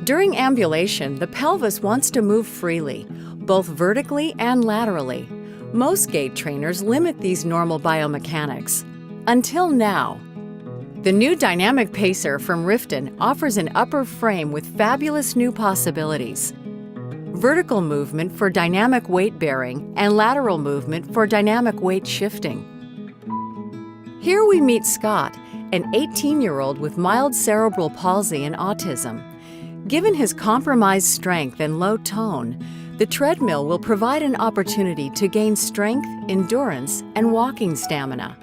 During ambulation, the pelvis wants to move freely, both vertically and laterally. Most gait trainers limit these normal biomechanics. Until now. The new dynamic pacer from Rifton offers an upper frame with fabulous new possibilities. Vertical movement for dynamic weight bearing and lateral movement for dynamic weight shifting. Here we meet Scott, an 18-year-old with mild cerebral palsy and autism. Given his compromised strength and low tone, the treadmill will provide an opportunity to gain strength, endurance, and walking stamina.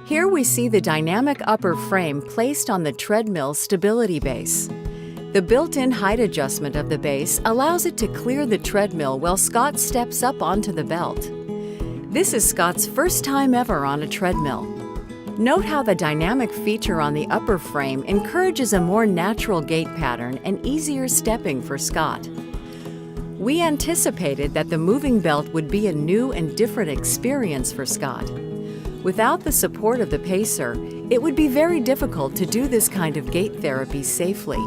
Here we see the dynamic upper frame placed on the treadmill stability base. The built-in height adjustment of the base allows it to clear the treadmill while Scott steps up onto the belt. This is Scott's first time ever on a treadmill. Note how the dynamic feature on the upper frame encourages a more natural gait pattern and easier stepping for Scott. We anticipated that the moving belt would be a new and different experience for Scott. Without the support of the pacer, it would be very difficult to do this kind of gait therapy safely.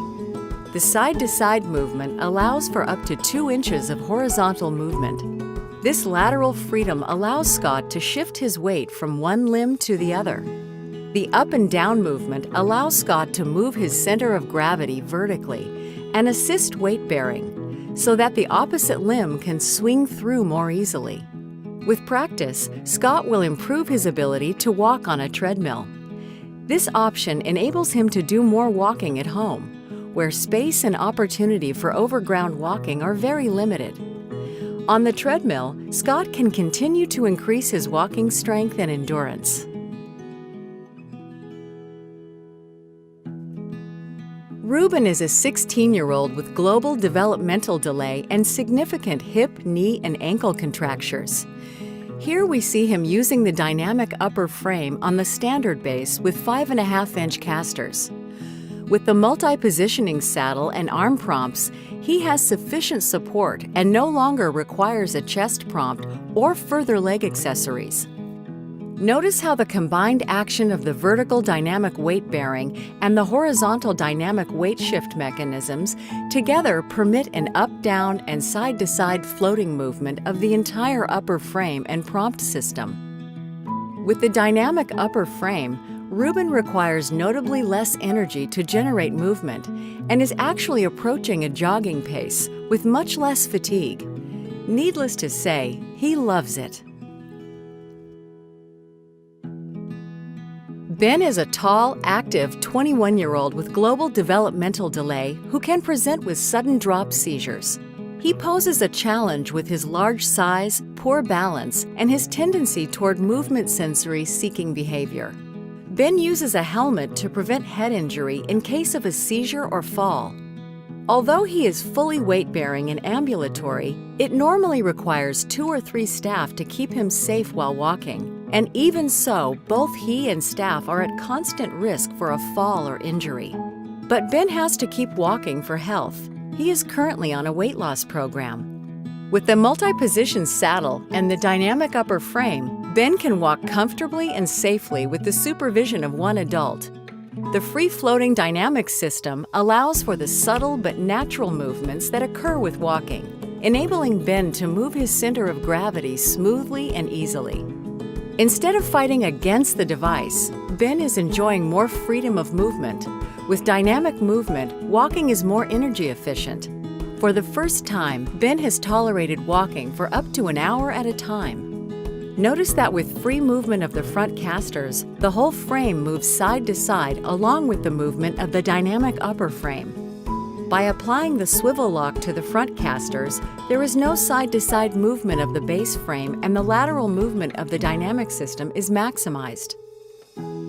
The side-to-side movement allows for up to 2 inches of horizontal movement. This lateral freedom allows Scott to shift his weight from one limb to the other. The up and down movement allows Scott to move his center of gravity vertically and assist weight bearing, so that the opposite limb can swing through more easily. With practice, Scott will improve his ability to walk on a treadmill. This option enables him to do more walking at home, where space and opportunity for overground walking are very limited. On the treadmill, Scott can continue to increase his walking strength and endurance. Reuben is a 16-year-old with global developmental delay and significant hip, knee, and ankle contractures. Here we see him using the dynamic upper frame on the standard base with 5.5-inch casters. With the multi-positioning saddle and arm prompts, he has sufficient support and no longer requires a chest prompt or further leg accessories. Notice how the combined action of the vertical dynamic weight bearing and the horizontal dynamic weight shift mechanisms together permit an up-down and side-to-side floating movement of the entire upper frame and prompt system. With the dynamic upper frame, Reuben requires notably less energy to generate movement and is actually approaching a jogging pace with much less fatigue. Needless to say, he loves it. Ben is a tall, active 21-year-old with global developmental delay who can present with sudden drop seizures. He poses a challenge with his large size, poor balance, and his tendency toward movement sensory-seeking behavior. Ben uses a helmet to prevent head injury in case of a seizure or fall. Although he is fully weight-bearing and ambulatory, it normally requires 2 or 3 staff to keep him safe while walking. And even so, both he and staff are at constant risk for a fall or injury. But Ben has to keep walking for health. He is currently on a weight loss program. With the multi-position saddle and the dynamic upper frame, Ben can walk comfortably and safely with the supervision of one adult. The free-floating dynamic system allows for the subtle but natural movements that occur with walking, enabling Ben to move his center of gravity smoothly and easily. Instead of fighting against the device, Ben is enjoying more freedom of movement. With dynamic movement, walking is more energy efficient. For the first time, Ben has tolerated walking for up to an hour at a time. Notice that with free movement of the front casters, the whole frame moves side to side along with the movement of the dynamic upper frame. By applying the swivel lock to the front casters, there is no side-to-side movement of the base frame and the lateral movement of the dynamic system is maximized.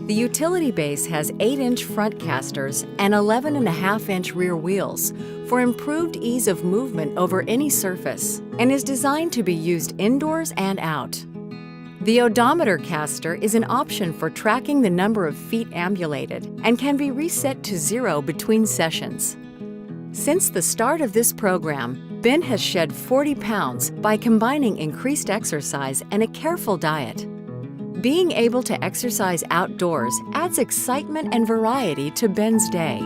The utility base has 8-inch front casters and 11.5-inch rear wheels for improved ease of movement over any surface and is designed to be used indoors and out. The odometer caster is an option for tracking the number of feet ambulated and can be reset to 0 between sessions. Since the start of this program, Ben has shed 40 pounds by combining increased exercise and a careful diet. Being able to exercise outdoors adds excitement and variety to Ben's day.